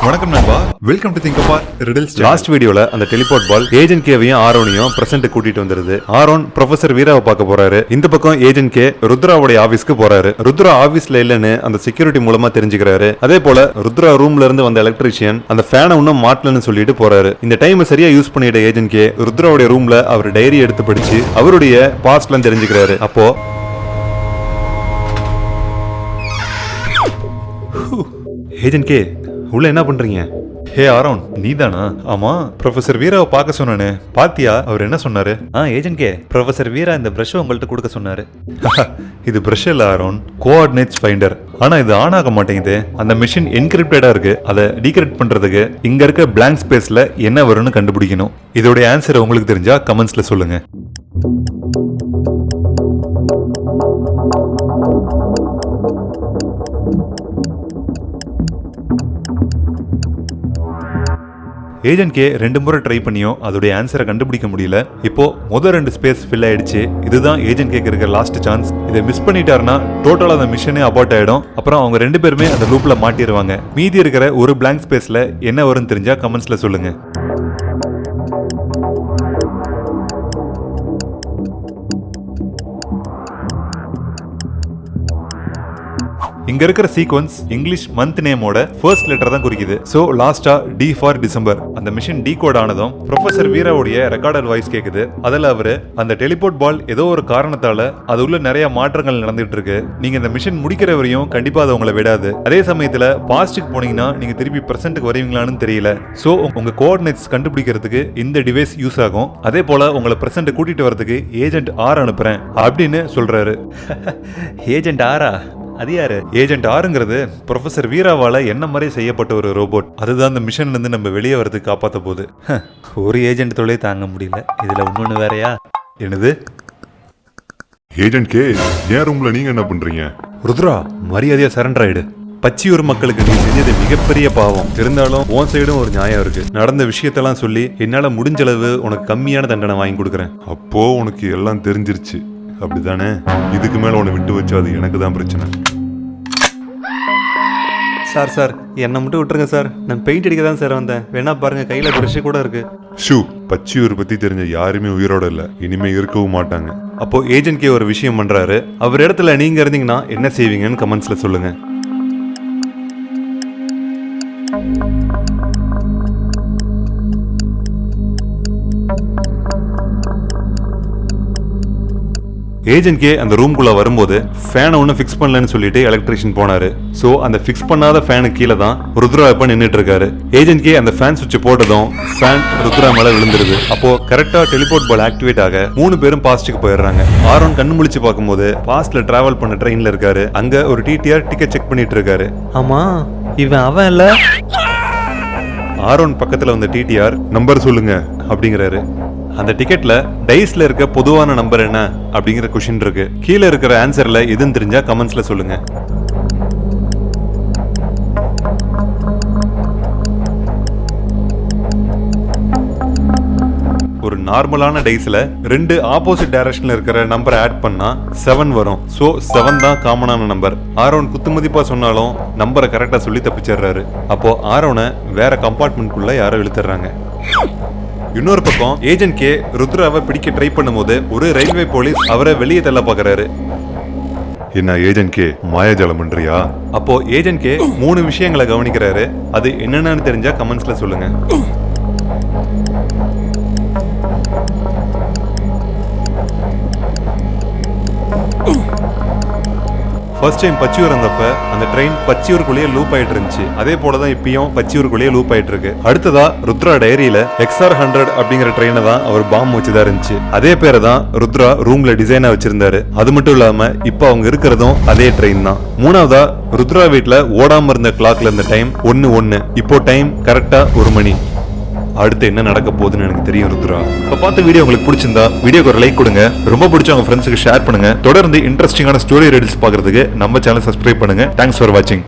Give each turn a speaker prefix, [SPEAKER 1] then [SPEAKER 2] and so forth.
[SPEAKER 1] வணக்கம் நண்பா, welcome to think about riddles.
[SPEAKER 2] Last வீடியோல அந்த டெலிபோர்ட் பால் ஏஜென்ட் கேவையும் ஆரோனையும் பிரசன்ட் கூட்டிட்டு வந்துருது. ஆரோன் ப்ரொஃபசர் வீராவை பார்க்க போறாரு. இந்த பக்கம் ஏஜென்ட் கே ருத்ராவுடைய ஆபீஸ்க்கு போறாரு. ருத்ரா ஆபீஸ்ல இல்லன்னு அந்த செக்யூரிட்டி மூலமா தெரிஞ்சுக்கிறாரு. அதே போல ருத்ரா ரூம்ல இருந்து வந்த எலக்ட்ரீஷியன் அந்த ஃபேனை இன்னும் மாட்டலன்னு சொல்லிட்டு போறாரு. இந்த டைம் சரியா யூஸ் பண்ணிட்ட ஏஜென்ட் கே ருத்ராவுடைய ரூம்ல அவர் டைரி எடுத்து படிச்சு அவருடைய பாஸ்ட்லாம் தெரிஞ்சுக்கிறாரு. அப்போ ஏஜென்ட் கே உள்ள என்ன பண்றீங்க?
[SPEAKER 1] ஹே ஆரோன், நீதானா? ஆமா, ப்ரொஃபசர் வீராவை பார்க்க சொன்னானே, பாத்தியா அவர் என்ன சொன்னாரு?
[SPEAKER 2] ஏஜென்ட் கே, ப்ரொஃபசர் வீரா இந்த பிரஷ் உங்கள்ட்ட கொடுக்க சொன்னாரு.
[SPEAKER 1] இது பிரஷ் இல்ல ஆரோன், கோஆர்டினேட்ஸ் ஃபைண்டர். ஆனா இது ஆன் ஆக மாட்டேங்குது. அந்த மிஷின் என்கிரிப்டடா இருக்கு. அதை டீக்ரிப்ட் பண்றதுக்கு இங்க இருக்க பிளாங்க் ஸ்பேஸ்ல என்ன வரும்னு கண்டுபிடிக்கணும். இதோட ஆன்சர் உங்களுக்கு தெரிஞ்சா கமெண்ட்ஸ்ல சொல்லுங்க. ஏஜென்ட் கே 2 முறை ட்ரை பண்ணியும் அதோடைய ஆன்சரை கண்டுபிடிக்க முடியல. இப்போ முதல் 2 ஸ்பேஸ் ஃபில் ஆயிடுச்சு. இதுதான் ஏஜென்ட் கேக்கு இருக்கிற லாஸ்ட் சான்ஸ். இதை மிஸ் பண்ணிட்டாருன்னா டோட்டலா அந்த மிஷனே அபார்ட் ஆயிடும். அப்புறம் அவங்க 2 பேருமே அந்த லூப்ல மாட்டிடுவாங்க. மீதி இருக்கிற ஒரு பிளாங்க் ஸ்பேஸ்ல என்ன வரும்னு தெரிஞ்சா கமெண்ட்ஸ்ல சொல்லுங்க. இங்க இருக்கிற சீக்வன்ஸ் இங்கிலீஷ் மந்த் நேமோட ஃபர்ஸ்ட் லெட்டர் தான் குறிக்குது. சோ லாஸ்டா டி ஃபார் டிசம்பர். அந்த மிஷன் டி கோட் ஆனதும் ப்ரொஃபசர் வீராவுடைய ரெக்கார்டர் வாய்ஸ் கேக்குது. அதுல அவரு அந்த டெலிபோர்ட் பால் ஏதோ ஒரு காரணத்தால அது உள்ள நிறைய மாற்றங்கள் நடந்துட்டு இருக்கு. நீங்க இந்த மிஷன் முடிக்கிற வரையும் கண்டிப்பா அது உங்களை விடாது. அதே சமயத்துல பாஸ்டுக்கு போனீங்கன்னா நீங்க திருப்பி பிரசன்ட்க்கு வருவீங்களான்னு தெரியல. சோ உங்க கோஆர்டினேட்ஸ் கண்டுபிடிக்கிறதுக்கு இந்த டிவைஸ் யூஸ் ஆகும். அதே போல உங்களை பிரசன்ட் கூட்டிட்டு வரதுக்கு ஏஜென்ட் ஆர் அனுப்புறேன் அப்படின்னு சொல்றாரு.
[SPEAKER 2] ஏஜென்ட் ஆரா? அது யாரு?
[SPEAKER 1] ஏஜென்ட் ஆறுங்கிறது ப்ரொஃபசர் வீராவால என்ன மாதிரி செய்யப்பட்ட ஒரு ரோபோட். அதுதான் அந்த மிஷன்ல இருந்து நம்ம வெளியே வரதுக்கு காப்பாத்த போகுது.
[SPEAKER 2] ஒரு ஏஜென்ட் தொழிலை தாங்க முடியல, இதுல இன்னொன்னு வேறையா?
[SPEAKER 1] என்னது?
[SPEAKER 3] ஏஜென்ட் கே, ஏன் ரூம்ல நீங்க என்ன பண்றீங்க?
[SPEAKER 1] ருத்ரா, மரியாதையா சரண்டர் ஆயிடு. பச்சியூர் மக்களுக்கு நீ செஞ்சது மிகப்பெரிய பாவம். இருந்தாலும் உன் சைடும் ஒரு நியாயம் இருக்கு. நடந்த விஷயத்தெல்லாம் சொல்லி என்னால முடிஞ்ச அளவு உனக்கு கம்மியான தண்டனை வாங்கி கொடுக்குறேன்.
[SPEAKER 3] அப்போ உனக்கு எல்லாம் தெரிஞ்சிருச்சு அப்படிதானே? இதுக்கு மேல உன்னை விட்டு வச்சு அது எனக்கு தான் பிரச்சனை.
[SPEAKER 2] சார் என்னை மட்டும் விட்டுருங்க சார். நான் பெயிண்ட் அடிக்க தான் சார் வந்தேன். வேணா பாருங்க, கையில பிரஷ் கூட இருக்கு.
[SPEAKER 3] ஷூ, பச்சியூர் பத்தி தெரிஞ்ச யாருமே உயிரோட இல்ல, இனிமே இருக்கவும் மாட்டாங்க.
[SPEAKER 1] அப்போ ஏஜென்ட் கே ஒரு விஷயம் பண்றாரு. அவர் இடத்துல நீங்க இருந்தீங்கன்னா என்ன செய்வீங்கன்னு கமெண்ட்ஸ்ல சொல்லுங்க. ஏஜென்ட் கே அந்த ரூம்குள்ள வரும்போது ஃபேனை ஒன்றும் ஃபிக்ஸ் பண்ணலன்னு சொல்லிட்டு எலக்ட்ரிஷியன் போனாரு. ஸோ அந்த ஃபிக்ஸ் பண்ணாத ஃபேனுக்கு கீழே தான் ருத்ரா இப்ப நின்றுட்டு இருக்காரு. ஏஜென்ட் கே அந்த ஃபேன் சுவிட்ச் போட்டதும் ஃபேன் ருத்ரா மேல விழுந்துருது. அப்போ கரெக்டா டெலிபோர்ட் பால் ஆக்டிவேட் ஆக 3 பேரும் பாஸ்டுக்கு போயிடுறாங்க. ஆரோன் கண்ணு முழிச்சு பார்க்கும்போது பாஸ்ட்ல டிராவல் பண்ண ட்ரெயின்ல இருக்காரு. அங்க ஒரு டிடிஆர் டிக்கெட் செக் பண்ணிட்டு இருக்காரு.
[SPEAKER 2] ஆமா, இவன் அவன் இல்ல?
[SPEAKER 1] ஆரோன் பக்கத்துல வந்த டிடிஆர் நம்பர் சொல்லுங்க அப்படிங்கிறாரு. அந்த டிக்கெட்ல டைஸ்ல இருக்க பொதுவான நம்பர் என்ன அப்படிங்கிற கொஸ்டின் இருக்கு. கீழே இருக்கிற ஆன்சர்ல எதுன்னு தெரிஞ்சா கமெண்ட்ஸ்ல சொல்லுங்க. ஒரு நார்மலான டைஸ்ல 2 ஆப்போசிட் டைரக்ஷன்ல இருக்கிற நம்பரை ஆட் பண்ணா 7 வரும். சோ 7 தான் காமனான நம்பர். ஆரோன் குத்துமதிப்பா சொன்னாலும் நம்பரை கரெக்டா சொல்லி தப்பிச்சிடுறாரு. அப்போ ஆரோனை வேற கம்பார்ட்மெண்ட்குள்ள யாரோ இழுத்துறாங்க. இன்னொரு பக்கம் ஏஜென்ட் கே ருத்ராவை பிடிக்க ட்ரை பண்ணும்போது ஒரு ரயில்வே போலீஸ் அவரை வெளியே தள்ள பாக்குறாரு.
[SPEAKER 3] என்ன ஏஜென்ட் கே, மாயாஜாலம் பண்றியா?
[SPEAKER 1] அப்போ ஏஜென்ட் கே 3 விஷயங்களை கவனிக்கிறாரு. அது என்னன்னு தெரிஞ்சா கமெண்ட்ஸ்ல சொல்லுங்க. ஃபர்ஸ்ட் டைம் பச்சியூர் வந்தப்ப அந்த ட்ரெயின் பச்சியூருக்குள்ளேயே லூப் ஆயிட்டு இருந்துச்சு. அதே போலதான் இப்பயும் பச்சியூருக்குள்ளேயே லூப் ஆயிட்டு இருக்கு. அடுத்ததா ருத்ரா டைரியில XR100 அப்படிங்கிற ட்ரெயினை தான் அவர் பாம் வச்சுதான் இருந்துச்சு. அதே பேரை தான் ருத்ரா ரூம்ல டிசைனா வச்சிருந்தாரு. அது மட்டும் இல்லாம இப்ப அவங்க இருக்கிறதும் அதே ட்ரெயின் தான். மூணாவதா ருத்ரா வீட்டுல ஓடாம இருந்த கிளாக்ல இருந்த டைம் 1:01. இப்போ டைம் கரெக்டா 1 மணி. அடுத்து என்ன நடக்க போகுதுன்னு எனக்கு தெரியும் ருத்ரா. இப்ப பார்த்த வீடியோ உங்களுக்கு பிடிச்சிருந்தா வீடியோக்கு ஒரு லைக் கொடுங்க. ரொம்ப பிடிச்ச உங்க ஃப்ரெண்ட்ஸுக்கு ஷேர் பண்ணுங்க. தொடர்ந்து இன்ட்ரெஸ்டிங்கான ஸ்டோரி ரீல்ஸ் பாக்குறதுக்கு நம்ம சேனல் சப்ஸ்கிரைப் பண்ணுங்க. தேங்க்ஸ் ஃபார் வாட்சிங்.